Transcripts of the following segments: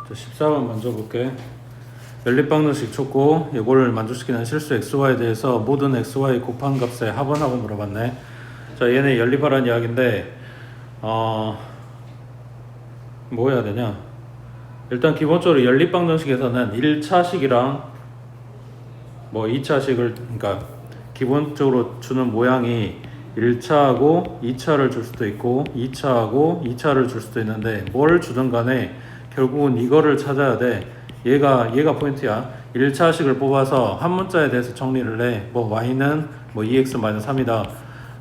자, 14번 먼저 볼게. 연립방정식 줬고 이거를 만족시키는 실수 xy에 대해서 모든 xy 곱한 값의 합원하고 물어봤네. 자, 얘네 연립하라는 이야기인데 뭐 해야 되냐. 일단 기본적으로 연립방정식에서는 1차식이랑 뭐 2차식을, 그러니까 기본적으로 주는 모양이 1차하고 2차를 줄 수도 있고 2차하고 2차를 줄 수도 있는데 뭘 주든 간에 결국은 이거를 찾아야 돼. 얘가 포인트야. 1차식을 뽑아서 한 문자에 대해서 정리를 해. 뭐 y는 뭐 2x-3이다.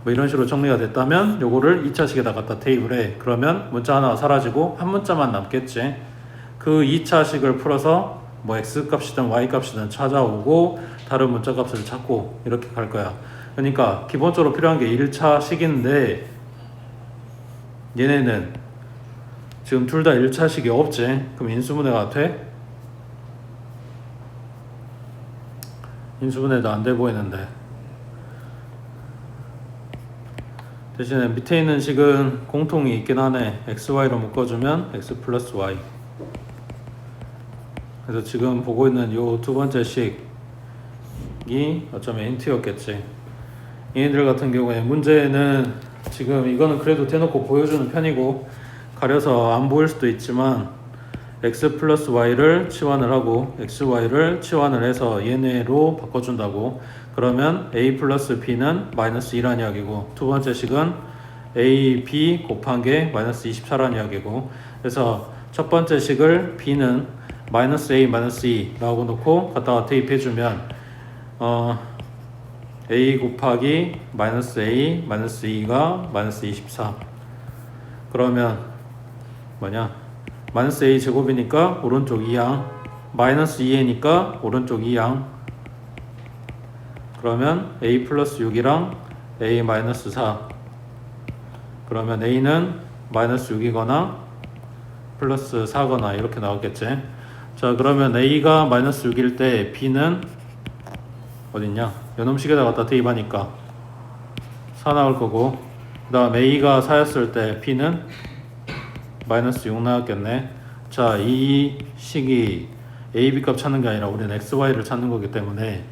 뭐 이런 식으로 정리가 됐다면 요거를 2차식에다 갖다 대입을 해. 그러면 문자 하나가 사라지고 한 문자만 남겠지. 그 2차식을 풀어서 뭐 x 값이든 y 값이든 찾아오고 다른 문자 값을 찾고 이렇게 갈 거야. 그러니까 기본적으로 필요한 게 1차식인데 얘네는 지금 둘 다 1차식이 없지. 그럼 인수분해가 돼? 인수분해도 안 돼 보이는데. 대신에 밑에 있는 식은 공통이 있긴 하네. xy로 묶어주면 x 플러스 y. 그래서 지금 보고 있는 요 두 번째 식이 어쩌면 인트였겠지. 얘네들 같은 경우에 문제는 지금 이거는 그래도 대놓고 보여주는 편이고 가려서 안 보일 수도 있지만 x 플러스 y를 치환을 하고 xy를 치환을 해서 얘네로 바꿔준다고. 그러면 a 플러스 b는 마이너스 2란 이야기고, 두 번째 식은 a, b 곱한 게 마이너스 24란 이야기고, 그래서 첫 번째 식을 b는 마이너스 a 마이너스 2라고 놓고 갖다가 대입해주면 a 곱하기 마이너스 a 마이너스 2가 마이너스 24. 그러면 뭐냐, 마이너스 a 제곱이니까 오른쪽 2항, 마이너스 2a니까 오른쪽 2항. 그러면 a 플러스 6이랑 a 마이너스 4. 그러면 a는 마이너스 6이거나 플러스 4거나 이렇게 나왔겠지. 자, 그러면 a가 마이너스 6일 때 b는 어딨냐, 요놈식에다 갖다 대입하니까 4 나올 거고, 그 다음 a가 4였을 때 b는 마이너스 6 나왔겠네. 자, 이 식이 a, b 값 찾는 게 아니라 우리는 x, y를 찾는 거기 때문에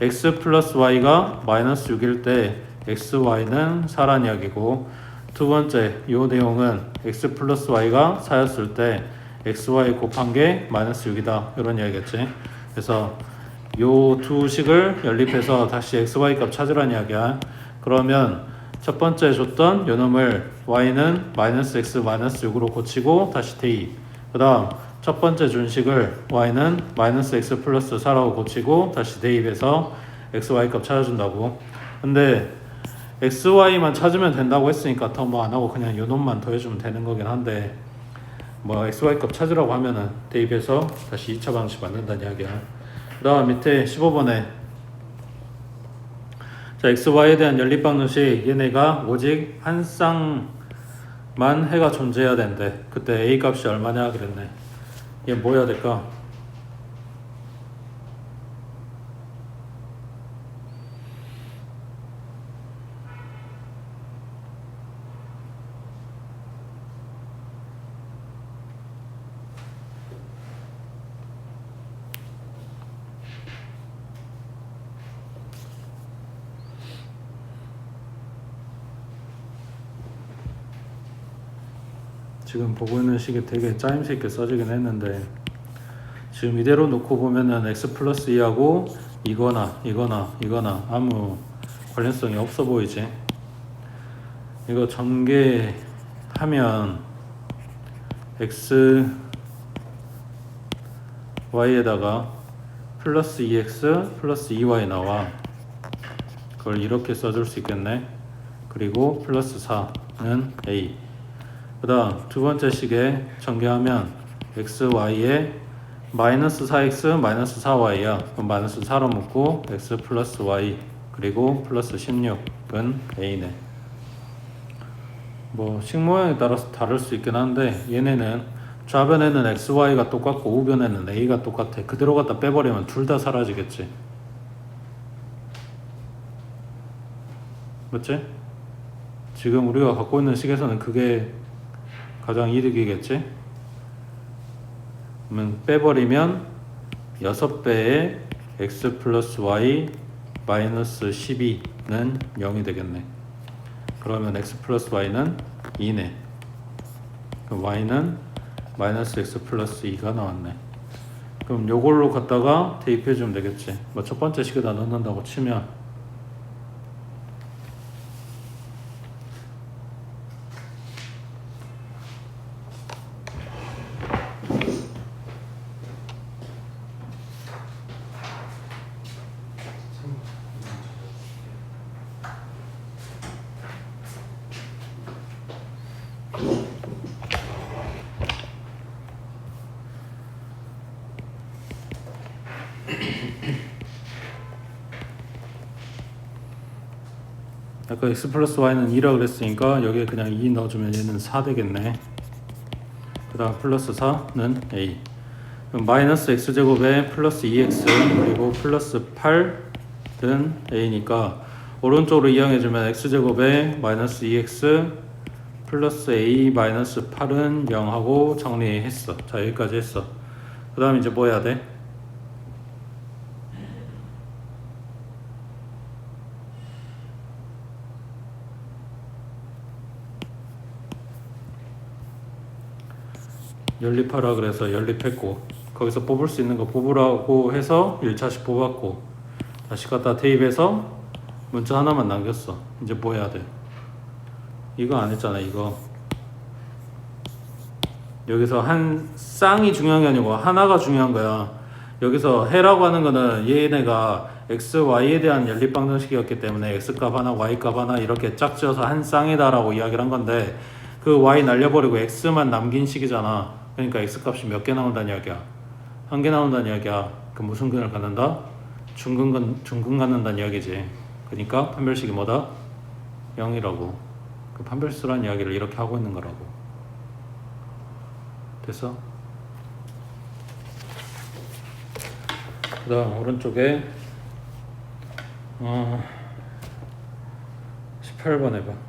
x 플러스 y가 마이너스 6일 때 x, y는 4란 이야기고, 두 번째 이 내용은 x 플러스 y가 4였을 때 x, y 곱한 게 마이너스 6이다 이런 이야기겠지. 그래서 요 두 식을 연립해서 다시 x, y 값 찾으란 이야기야. 그러면 첫 번째 줬던 요 놈을 y는 마이너스 x 마이너스 6으로 고치고 다시 대입. 그 다음 첫 번째 준식을 y는 마이너스 x 플러스 4라고 고치고 다시 대입해서 x, y 값 찾아준다고. 근데 x, y만 찾으면 된다고 했으니까 더 뭐 안하고 그냥 요 놈만 더해주면 되는 거긴 한데, 뭐 x, y 값 찾으라고 하면은 대입해서 다시 2차 방식 만든다는 이야기야. 그 다음 밑에 15번에 자, x, y에 대한 연립방정식, 얘네가 오직 한 쌍만 해가 존재해야 된대. 그때 a 값이 얼마냐 그랬네. 얘 뭐 해야 될까? 지금 보고 있는 식이 되게 짜임새 있게 써지긴 했는데, 지금 이대로 놓고 보면은 x 플러스 2하고 이거나 아무 관련성이 없어 보이지. 이거 전개하면 x y에다가 플러스 2x 플러스 2y 나와. 그걸 이렇게 써줄 수 있겠네. 그리고 플러스 4는 a. 그 다음 두 번째 식에 전개하면 x, y에 마이너스 4x 마이너스 4y야. 그럼 마이너스 4로 묶고 x 플러스 y 그리고 플러스 16은 a네. 뭐 식 모양에 따라서 다를 수 있긴 한데, 얘네는 좌변에는 x, y가 똑같고 우변에는 a가 똑같아. 그대로 갖다 빼버리면 둘 다 사라지겠지. 맞지? 지금 우리가 갖고 있는 식에서는 그게 가장 이득이겠지? 그러면 빼버리면 6배의 x 플러스 y 마이너스 12는 0이 되겠네. 그러면 x 플러스 y는 2네. 그럼 y는 마이너스 x 플러스 2가 나왔네. 그럼 요걸로 갖다가 대입해 주면 되겠지. 뭐 첫 번째 식에다 넣는다고 치면 아까 x 플러스 y는 2라고 그랬으니까 여기에 그냥 2 넣어주면 얘는 4 되겠네. 그 다음 플러스 4는 a. 그럼 마이너스 x제곱에 플러스 2x 그리고 플러스 8은 a니까 오른쪽으로 이항해주면 x제곱에 마이너스 2x 플러스 a 마이너스 8은 0 하고 정리했어. 자, 여기까지 했어. 그 다음 이제 뭐 해야 돼? 연립하라 그래서 연립했고, 거기서 뽑을 수 있는 거 뽑으라고 해서 1차씩 뽑았고, 다시 갖다 대입해서 문자 하나만 남겼어. 이제 뭐 해야 돼? 이거 안 했잖아. 이거 여기서 한 쌍이 중요한 게 아니고 하나가 중요한 거야. 여기서 해라고 하는 거는 얘네가 x, y에 대한 연립 방정식이었기 때문에 x값 하나, y값 하나 이렇게 짝지어서 한 쌍이다라고 이야기를 한 건데, 그 y 날려버리고 x만 남긴 식이잖아. 그러니까 x값이 몇 개 나온다는 이야기야? 한 개 나온다는 이야기야. 그 무슨 근을 갖는다? 중근 갖는다는 이야기지. 그러니까 판별식이 뭐다? 0이라고. 그 판별수란 이야기를 이렇게 하고 있는 거라고. 됐어? 그 다음 오른쪽에 18번 해봐.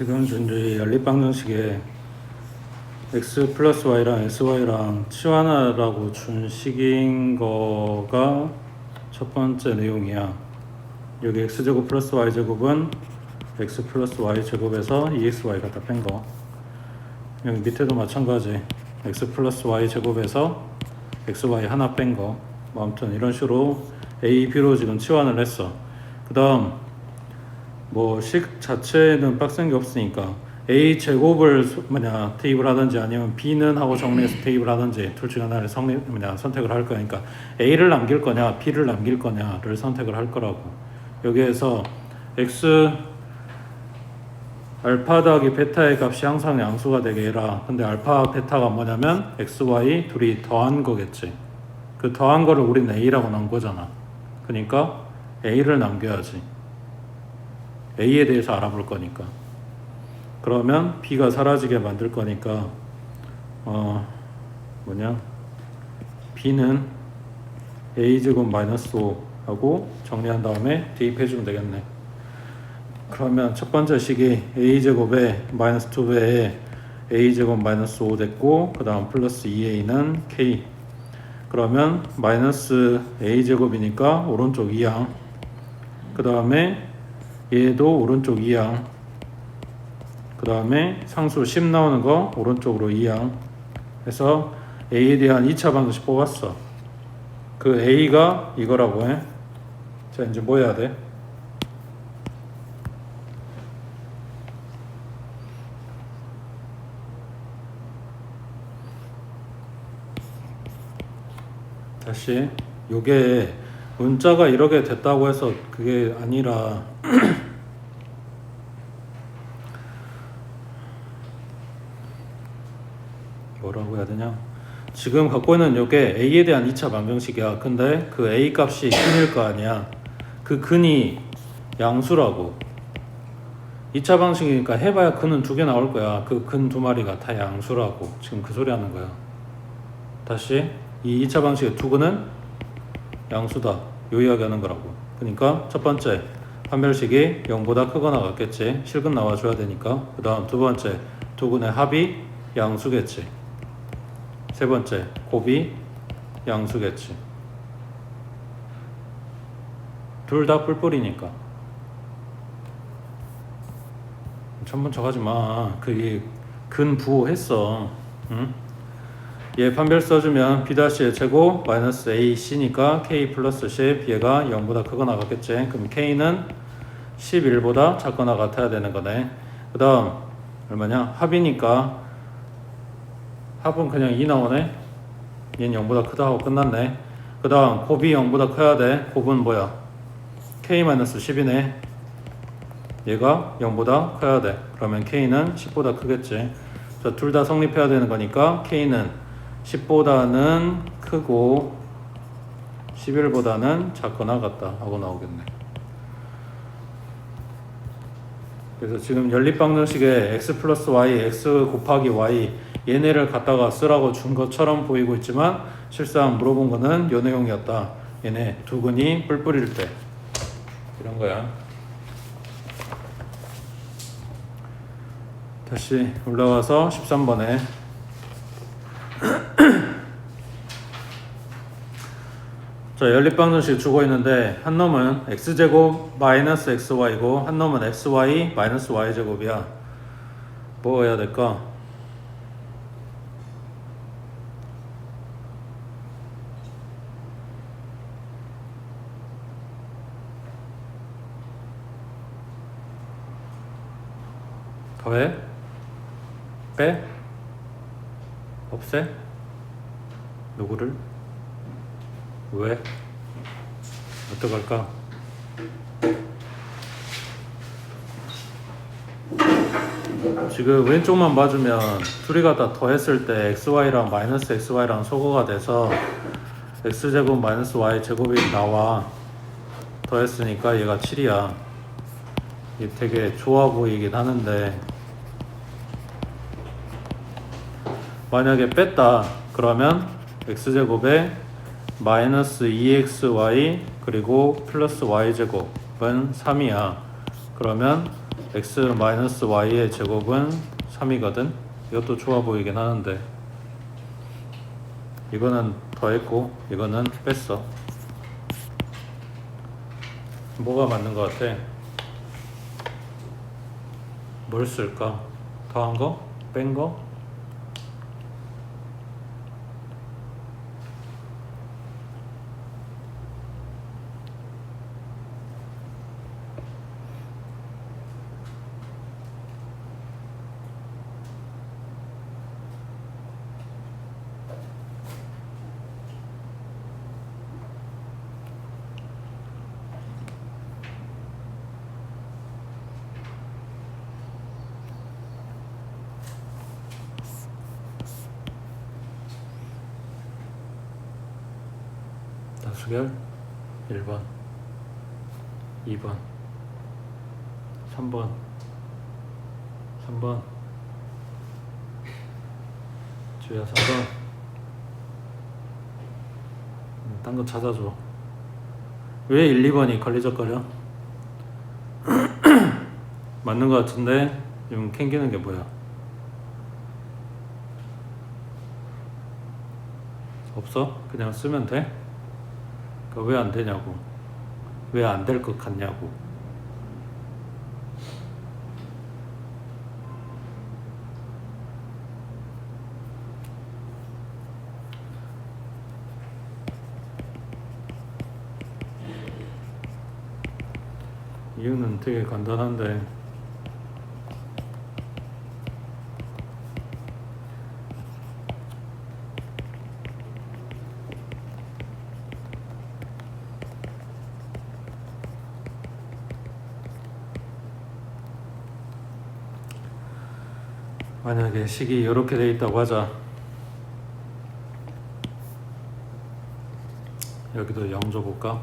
지금 이제 연립방정식에 x 플러스 y랑 xy랑 치환하라고 준 식인 거가 첫 번째 내용이야. 여기 x제곱 플러스 y제곱은 x 플러스 y제곱에서 2xy 갖다 뺀 거. 여기 밑에도 마찬가지. x 플러스 y제곱에서 xy 하나 뺀 거. 뭐 아무튼 이런 식으로 a, b로 지금 치환을 했어. 그 다음 뭐 식 자체는 빡센 게 없으니까 a 제곱을 대입을 하든지 아니면 b는 하고 정리해서 대입을 하든지 둘 중에 하나를 선택을 할 거니까 a를 남길 거냐 b를 남길 거냐를 선택을 할 거라고. 여기에서 x 알파 더하기 베타의 값이 항상 양수가 되게 해라. 근데 알파 베타가 뭐냐면 x, y 둘이 더한 거겠지. 그 더한 거를 우리는 a라고 넣은 거잖아. 그러니까 a를 남겨야지. a에 대해서 알아볼 거니까. 그러면 b가 사라지게 만들 거니까 b는 a제곱 마이너스 5 하고 정리한 다음에 대입해 주면 되겠네. 그러면 첫 번째 식이 a제곱에 마이너스 2배에 a제곱 마이너스 5 됐고 그 다음 플러스 2a는 k. 그러면 마이너스 a제곱이니까 오른쪽 2항, 그 다음에 얘도 오른쪽 2항, 그 다음에 상수 10 나오는 거 오른쪽으로 2항 해서 a에 대한 2차 방정식 뽑았어. 그 a가 이거라고 해. 자, 이제 뭐 해야 돼? 다시 요게 문자가 이렇게 됐다고 해서 그게 아니라 뭐라고 해야 되냐, 지금 갖고 있는 요게 a에 대한 2차 방정식이야. 근데 그 a 값이 근일 거 아니야. 그 근이 양수라고. 2차 방정식이니까 해봐야 근은 2개 나올 거야. 그 근 2마리가 다 양수라고. 지금 그 소리 하는 거야. 다시 이 2차 방식의 두 근은 양수다. 요 이야기 하는 거라고. 그러니까 첫 번째 판별식이 0보다 크거나 같겠지. 실근 나와줘야 되니까. 그 다음 두 번째 두 근의 합이 양수겠지. 세 번째 곱이 양수겠지. 둘 다 뿔뿔이니까. 천문척 하지 마. 그게 근부호했어. 응? 얘 판별 써주면 b'의 제곱 마이너스 ac니까 k 플러스 10, 얘가 0보다 크거나 같겠지. 그럼 k는 11보다 작거나 같아야 되는 거네. 그 다음 얼마냐? 합이니까 합은 그냥 2 나오네. 얘는 0보다 크다 하고 끝났네. 그 다음 곱이 0보다 커야 돼. 곱은 뭐야? k-10이네. 얘가 0보다 커야 돼. 그러면 k는 10보다 크겠지. 자, 둘 다 성립해야 되는 거니까 k는 10보다는 크고 11보다는 작거나 같다 하고 나오겠네. 그래서 지금 연립방정식에 x 플러스 y, x 곱하기 y 얘네를 갖다가 쓰라고 준 것처럼 보이고 있지만 실상 물어본 거는 요 내용이었다. 얘네 두 근이 뿔뿔일 때 이런 거야. 다시 올라와서 13번에 자, 연립방정식 주고 있는데 한 놈은 x제곱 마이너스 xy고 한 놈은 xy 마이너스 y제곱이야. 뭐 해야 될까? 더해? 빼? 없애? 누구를? 왜? 어떡할까? 지금 왼쪽만 봐주면 둘이 갖다 더했을 때 xy랑 마이너스 xy랑 소거가 돼서 x제곱 마이너스 y제곱이 나와. 더했으니까 얘가 7이야. 이게 되게 좋아 보이긴 하는데 만약에 뺐다 그러면 x제곱에 마이너스 2xy 그리고 플러스 y제곱은 3이야. 그러면 x 마이너스 y의 제곱은 3이거든. 이것도 좋아 보이긴 하는데 이거는 더했고 이거는 뺐어. 뭐가 맞는 것 같아? 뭘 쓸까? 더한 거? 뺀 거? 다수결 1번 2번 3번 주야 4번. 딴 거 찾아줘. 왜 1, 2번이 걸리적거려? 맞는 거 같은데 좀 캥기는 게 뭐야? 없어? 그냥 쓰면 돼? 왜 안 되냐고. 왜 안 될 것 같냐고. 이유는 되게 간단한데 만약에 식이 이렇게 돼 있다고 하자. 여기도 0 줘볼까?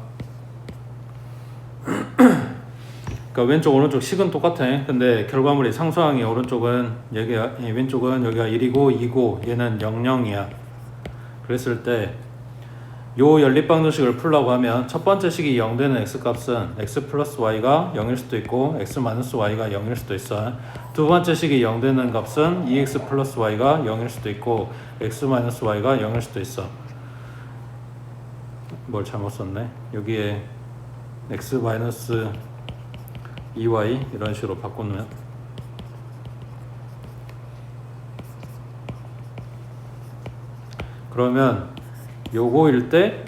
그러니까 왼쪽 오른쪽 식은 똑같아. 근데 결과물이 상수항이 오른쪽은 여기가 왼쪽은 여기가 1이고 2고 얘는 0, 0이야. 그랬을 때 요 연립방정식을 풀라고 하면 첫 번째 식이 0 되는 x값은 x 플러스 y가 0일 수도 있고 x 마이너스 y가 0일 수도 있어. 두 번째 식이 0 되는 값은 2x 플러스 y가 0일 수도 있고 x 마이너스 y가 0일 수도 있어. 뭘 잘못 썼네. 여기에 x 마이너스 2y 이런 식으로 바꾸면 그러면 요거일 때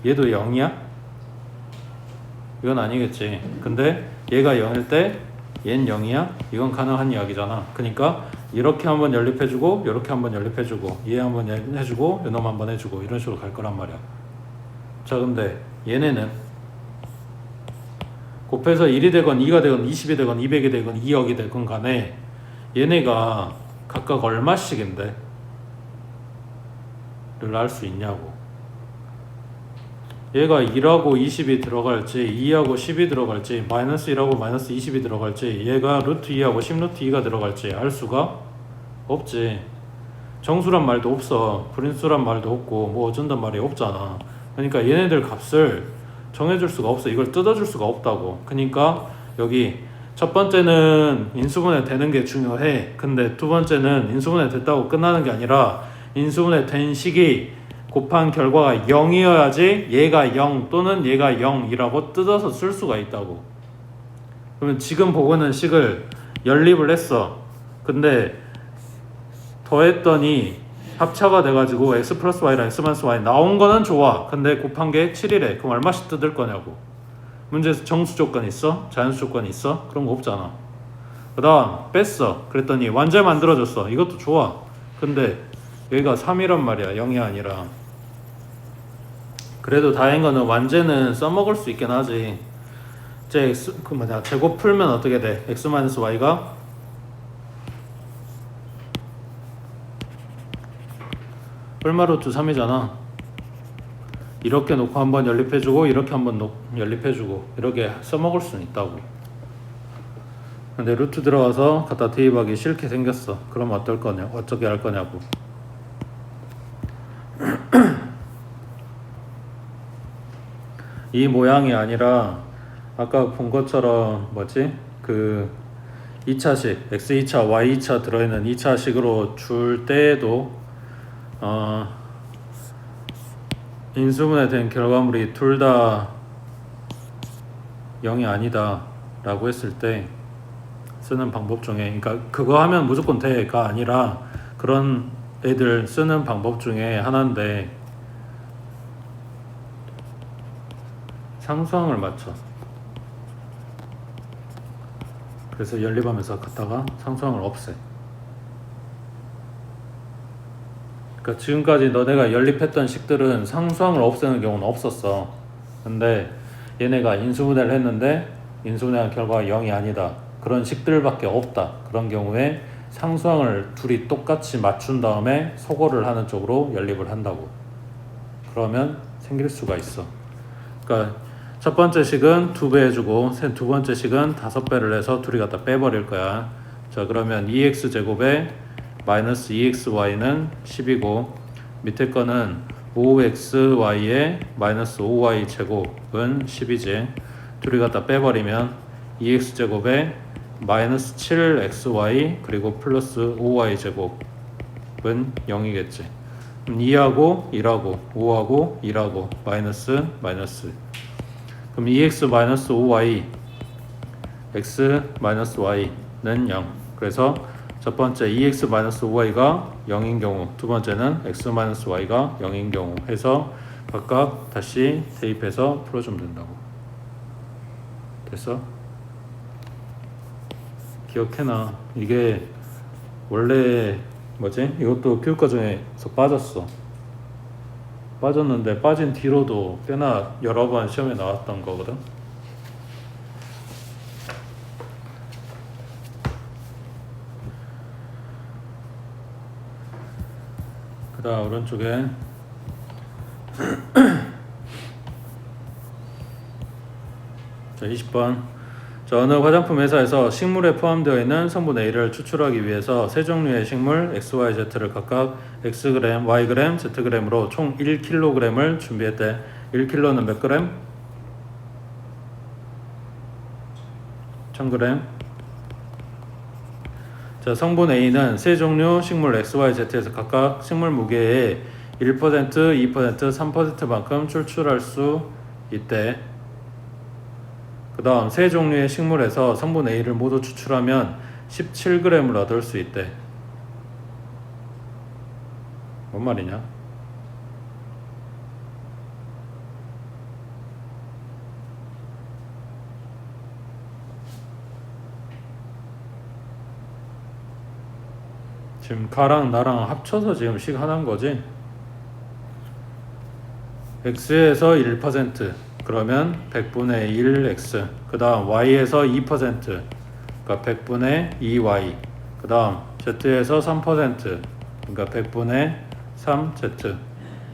얘도 0이야? 이건 아니겠지. 근데 얘가 0일 때 얘는 0이야? 이건 가능한 이야기잖아. 그러니까 이렇게 한번 연립해주고 이렇게 한번 연립해주고 얘 한번 해주고 요놈 한번 해주고 이런 식으로 갈 거란 말이야. 자, 근데 얘네는 곱해서 1이 되건 2가 되건 20이 되건 200이 되건 2억이 되건 간에 얘네가 각각 얼마씩인데 를 알 수 있냐고. 얘가 1하고 20이 들어갈지 2하고 10이 들어갈지 마이너스 1하고 마이너스 20이 들어갈지 얘가 루트 2하고 10 루트 2가 들어갈지 알 수가 없지. 정수란 말도 없어. 불인수란 말도 없고 뭐 어쩐단 말이 없잖아. 그러니까 얘네들 값을 정해줄 수가 없어. 이걸 뜯어줄 수가 없다고. 그러니까 여기 첫 번째는 인수분해 되는 게 중요해. 근데 두 번째는 인수분해 됐다고 끝나는 게 아니라 인수분해 된 식이 곱한 결과가 0이어야지 얘가 0 또는 얘가 0이라고 뜯어서 쓸 수가 있다고. 그러면 지금 보고 있는 식을 연립을 했어. 근데 더했더니 합차가 돼가지고 x 플러스 y랑 x 마이너스 y 나온 거는 좋아. 근데 곱한 게 7이래. 그럼 얼마씩 뜯을 거냐고. 문제에서 정수 조건 있어? 자연수 조건 있어? 그런 거 없잖아. 그 다음 뺐어. 그랬더니 완전 만들어줬어. 이것도 좋아. 근데 여기가 3이란 말이야. 0이 아니라. 그래도 다행인 거는 완제는 써먹을 수 있긴 하지. 제곱 풀면 어떻게 돼? x 마이너스 y가 얼마 루트 3이잖아. 이렇게 놓고 한번 연립해주고 이렇게 한번 연립해주고 이렇게 써먹을 수는 있다고. 근데 루트 들어가서 갖다 대입하기 싫게 생겼어. 그럼 어떨 거냐? 어떻게 할 거냐고. 이 모양이 아니라 아까 본 것처럼 뭐지? 그 2차식 x 2차 y 2차 들어있는 2차식으로 줄 때에도 인수분해 된 결과물이 둘 다 0이 아니다 라고 했을 때 쓰는 방법 중에, 그러니까 그거 하면 무조건 돼가 아니라 그런 애들 쓰는 방법 중에 하나인데, 상수항을 맞춰. 그래서 연립하면서 갖다가 상수항을 없애. 그러니까 지금까지 너네가 연립했던 식들은 상수항을 없애는 경우는 없었어. 근데 얘네가 인수분해를 했는데 인수분해한 결과가 0이 아니다, 그런 식들밖에 없다. 그런 경우에 상수항을 둘이 똑같이 맞춘 다음에 소거를 하는 쪽으로 연립을 한다고. 그러면 생길 수가 있어. 그러니까 첫 번째 식은 2배 해주고 두 번째 식은 5배를 해서 둘이 갖다 빼버릴 거야. 자, 그러면 2x제곱에 마이너스 2xy는 10이고 밑에 거는 5xy에 마이너스 5y제곱은 10이지. 둘이 갖다 빼버리면 2x제곱에 마이너스 7xy 그리고 플러스 5y제곱은 0이겠지. 2하고 1하고 5하고 1하고 마이너스 마이너스. 그럼 2x 마이너스 5y x 마이너스 y는 0. 그래서 첫 번째 2x 마이너스 5y가 0인 경우, 두 번째는 x 마이너스 y가 0인 경우 해서 각각 다시 대입해서 풀어주면 된다고. 됐어? 기억해놔. 이게 원래 뭐지? 이것도 교육과정에서 빠졌는데 빠진 뒤로도 꽤나 여러 번 시험에 나왔던 거거든. 그 다음 오른쪽에 자 20번. 자, 어느 화장품 회사에서 식물에 포함되어 있는 성분 A를 추출하기 위해서 세 종류의 식물 X, Y, Z를 각각 Xg, Yg, Zg으로 총 1kg을 준비했대. 1kg는 몇 그램? 1000g. 자, 성분 A는 세 종류 식물 X, Y, Z에서 각각 식물 무게의 1%, 2%, 3%만큼 추출할 수 있대. 그 다음 세 종류의 식물에서 성분 A를 모두 추출하면 17g을 얻을 수 있대. 뭔 말이냐? 지금 가랑 나랑 합쳐서 지금 식 하나인 거지? X에서 1%, 그러면 100분의 1x. 그 다음 y에서 2%, 그러니까 100분의 2y. 그 다음 z에서 3%, 그러니까 100분의 3z.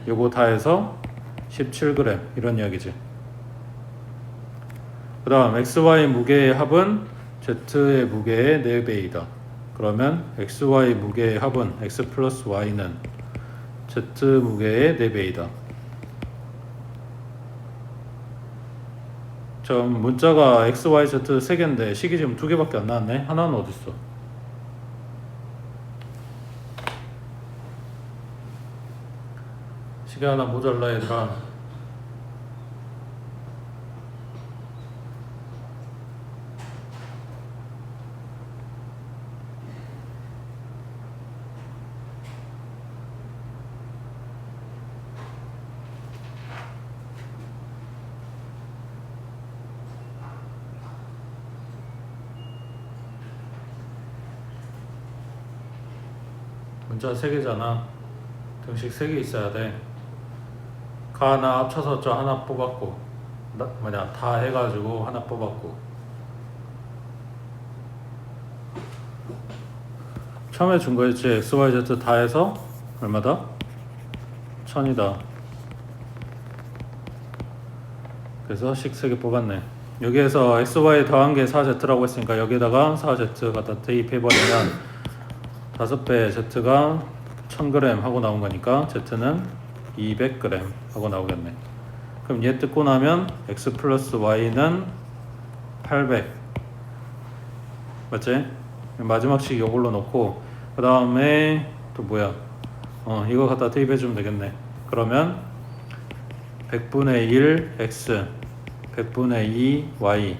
요거 다 해서 17g 이런 이야기지. 그 다음 xy 무게의 합은 z의 무게의 4배이다. 그러면 xy 무게의 합은 x 플러스 y는 z 무게의 4배이다. 좀 문자가 x, y, z 3개인데 식이 지금 2개밖에 안 나왔네. 하나는 어딨어? 식이 하나 모자라 얘들아. 문자 3개잖아. 등식 3개 있어야 돼. 가 하나 합쳐서 저 하나 뽑았고, 다 해가지고 하나 뽑았고. 처음에 준 거였지. x, y, z 다 해서 얼마다? 1000이다. 그래서 식 3개 뽑았네. 여기에서 x, y 더한 게 4z라고 했으니까 여기에다가 4z 갖다 대입해버리면 5배 z가 1000g 하고 나온 거니까 z는 200g 하고 나오겠네. 그럼 얘 뜯고 나면 x 플러스 y는 800. 맞지? 마지막 식 이걸로 넣고 그 다음에 또 뭐야? 이거 갖다 대입해주면 되겠네. 그러면 100분의 1 x 100분의 2 y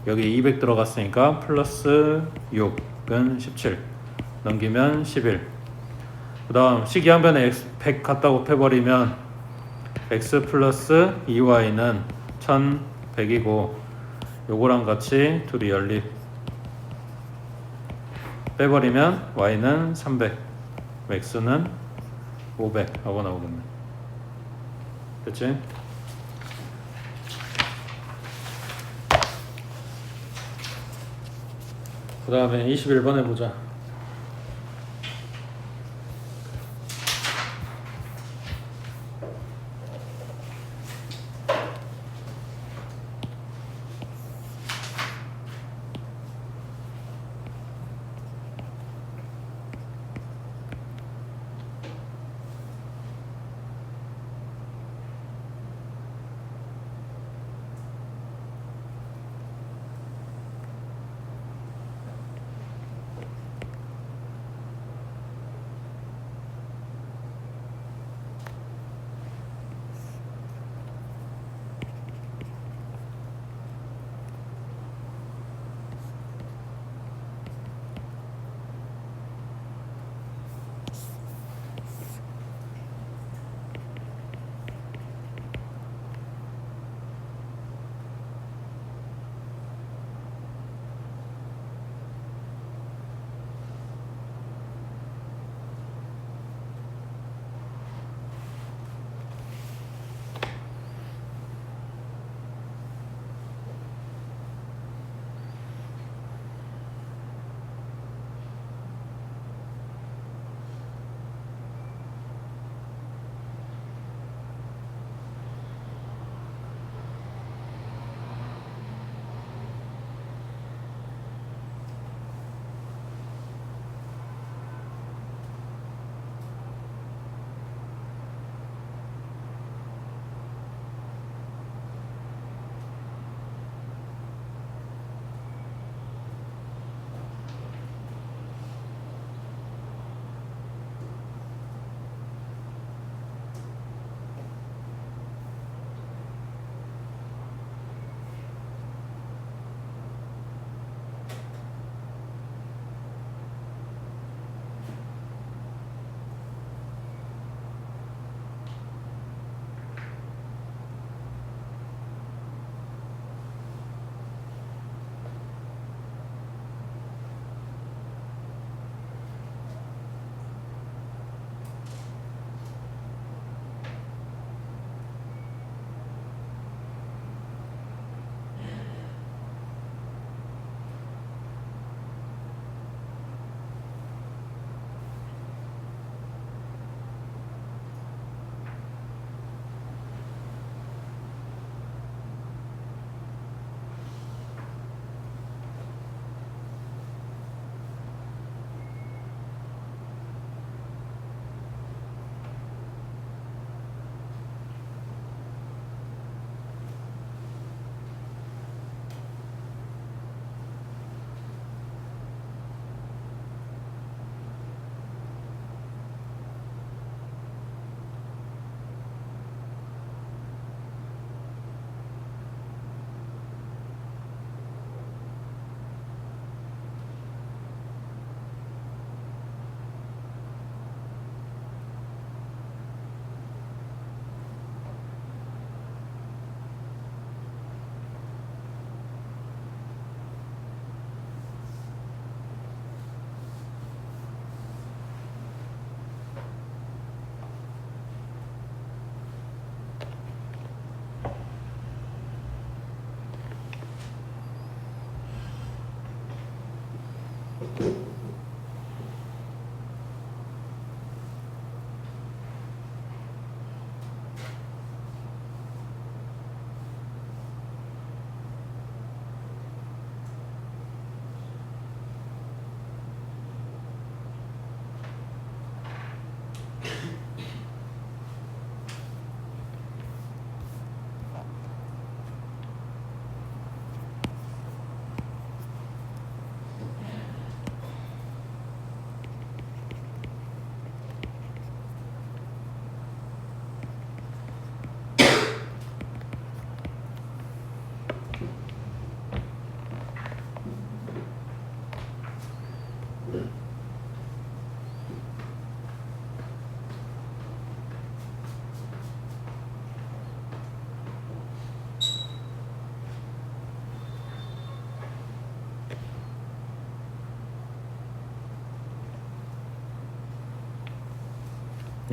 여기 200 들어갔으니까 플러스 6은 17 넘기면 11. 그 다음 식 양변에 100 갖다 곱해버리면 x 플러스 2y는 1100이고 요거랑 같이 둘이 연립 빼버리면 y는 300 x는 500 하고 나오겠네. 됐지? 그 다음에 21번 해보자.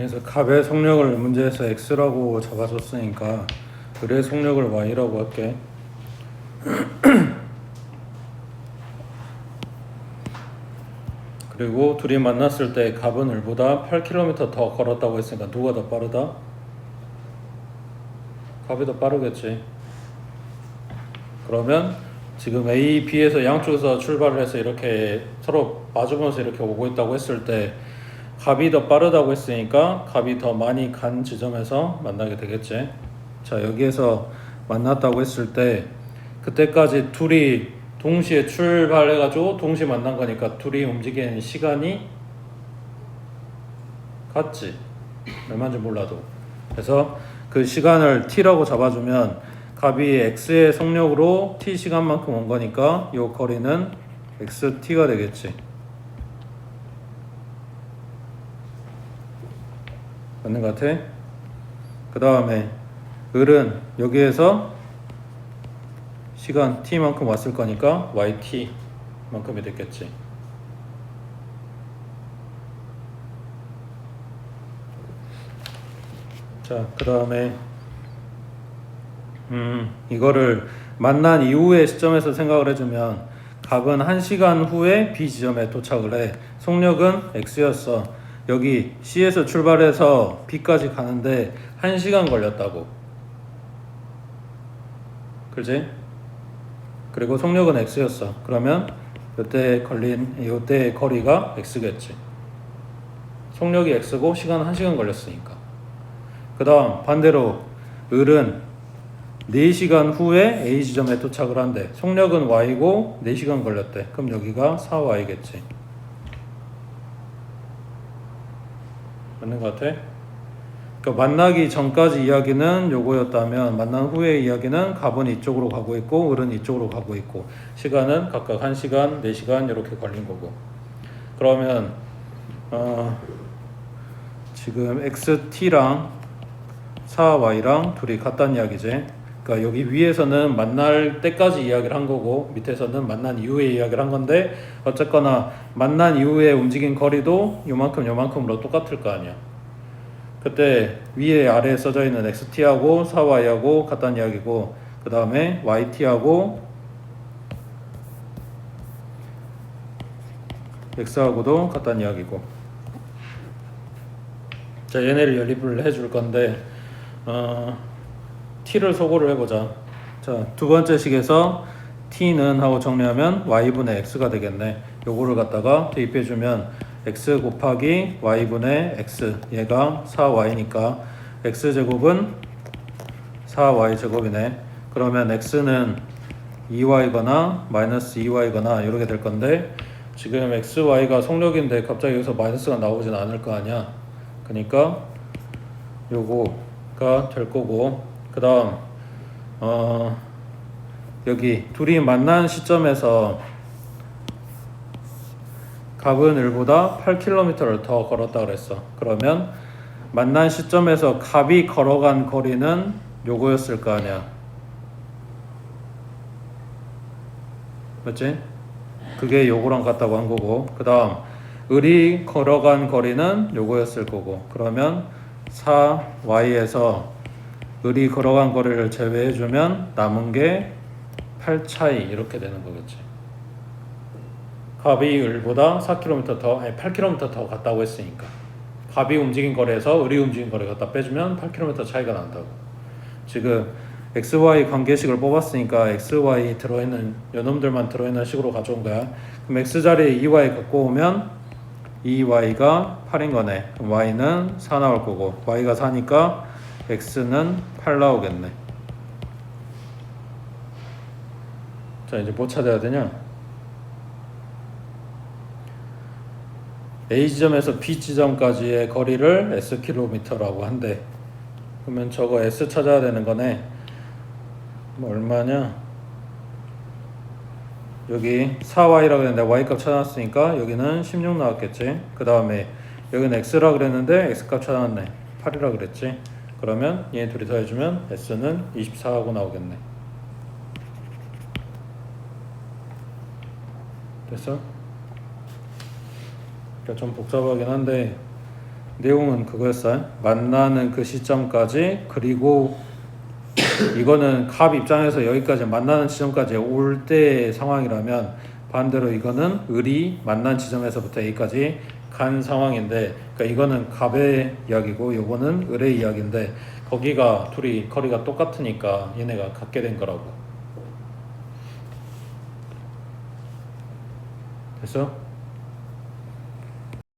그래서 갑의 속력을 문제에서 x라고 잡아줬으니까 을의 속력을 y라고 할게. 그리고 둘이 만났을 때 갑은 을보다 8km 더 걸었다고 했으니까 누가 더 빠르다? 갑이 더 빠르겠지. 그러면 지금 A, B에서 양쪽에서 출발을 해서 이렇게 서로 마주보면서 이렇게 오고 있다고 했을 때 갑이 더 빠르다고 했으니까 갑이 더 많이 간 지점에서 만나게 되겠지. 자, 여기에서 만났다고 했을 때 그때까지 둘이 동시에 출발해가지고 동시에 만난 거니까 둘이 움직이는 시간이 같지. 얼마인지 몰라도. 그래서 그 시간을 t라고 잡아주면 갑이 x의 속력으로 t 시간만큼 온 거니까 이 거리는 xt가 되겠지. 맞는 것 같아? 그 다음에 을은 여기에서 시간 t만큼 왔을 거니까 yt 만큼이 됐겠지. 자, 그 다음에 이거를 만난 이후의 시점에서 생각을 해주면 갑은 1시간 후에 B 지점에 도착을 해. 속력은 x였어. 여기 C에서 출발해서 B까지 가는데 1시간 걸렸다고. 그렇지? 그리고 속력은 x였어. 그러면 이때의 거리가 x겠지. 속력이 x고 시간은 1시간 걸렸으니까. 그 다음 반대로 을은 4시간 후에 A 지점에 도착을 한대. 속력은 y고 4시간 걸렸대. 그럼 여기가 4y겠지. 맞는 것 같아? 그러니까 만나기 전까지 이야기는 요거였다면 만난 후의 이야기는 갑은 이쪽으로 가고 있고 을은 이쪽으로 가고 있고 시간은 각각 1시간, 4시간 이렇게 걸린 거고. 그러면 지금 xt랑 4y랑 둘이 같다는 이야기지. 그러니까 여기 위에서는 만날 때까지 이야기를 한 거고 밑에서는 만난 이후에 이야기를 한 건데 어쨌거나 만난 이후에 움직인 거리도 요만큼으로 똑같을 거 아니야. 그때 위에 아래에 써져 있는 xt하고 4y하고 같다는 이야기고 그 다음에 yt하고 x하고도 같다는 이야기고. 자, 얘네를 연립을 해줄 건데 t를 소거를 해보자. 자, 두 번째 식에서 t는 하고 정리하면 y분의 x가 되겠네. 요거를 갖다가 대입해주면 x 곱하기 y분의 x, 얘가 4y니까 x제곱은 4y제곱이네. 그러면 x는 2y거나 마이너스 2y거나 이렇게 될 건데 지금 xy가 속력인데 갑자기 여기서 마이너스가 나오진 않을 거 아니야. 그러니까 요거가 될 거고 그 다음 여기 둘이 만난 시점에서 갑은 을보다 8km를 더 걸었다 그랬어. 그러면 만난 시점에서 갑이 걸어간 거리는 요거였을 거 아니야. 맞지? 그게 요거랑 같다고 한 거고 그 다음 을이 걸어간 거리는 요거였을 거고 그러면 4y에서 을이 걸어간 거리를 제외해주면 남은 게 8차이 이렇게 되는 거겠지. 갑이 을보다 8km 더 갔다고 했으니까 갑이 움직인 거리에서 을이 움직인 거리 갖다 빼주면 8km 차이가 난다고. 지금 XY 관계식을 뽑았으니까 XY 들어있는 요놈들만 들어있는 식으로 가져온 거야. 그럼 X 자리에 2Y 갖고 오면 2Y가 8인 거네. 그럼 Y는 4 나올 거고 Y가 4니까 X는 8 나오겠네. 자, 이제 뭐 찾아야 되냐? A 지점에서 B 지점까지의 거리를 Skm라고 한대. 그러면 저거 S 찾아야 되는 거네. 뭐 얼마냐? 여기 4y라고 했는데 y값 찾아놨으니까 여기는 16 나왔겠지. 그 다음에 여기는 x라 그랬는데 x값 찾아놨네. 8이라 그랬지. 그러면 얘 둘이 더해주면 s는 24하고 나오겠네. 됐어? 그러니까 좀 복잡하긴 한데 내용은 그거였어요. 만나는 그 시점까지, 그리고 이거는 갑 입장에서 여기까지 만나는 지점까지 올 때 상황이라면 반대로 이거는 을이 만난 지점에서부터 여기까지 간 상황인데, 그러니까 이거는 갑의 이야기고 요거는 을의 이야기인데 거기가 둘이 거리가 똑같으니까 얘네가 같게 된 거라고. 됐어?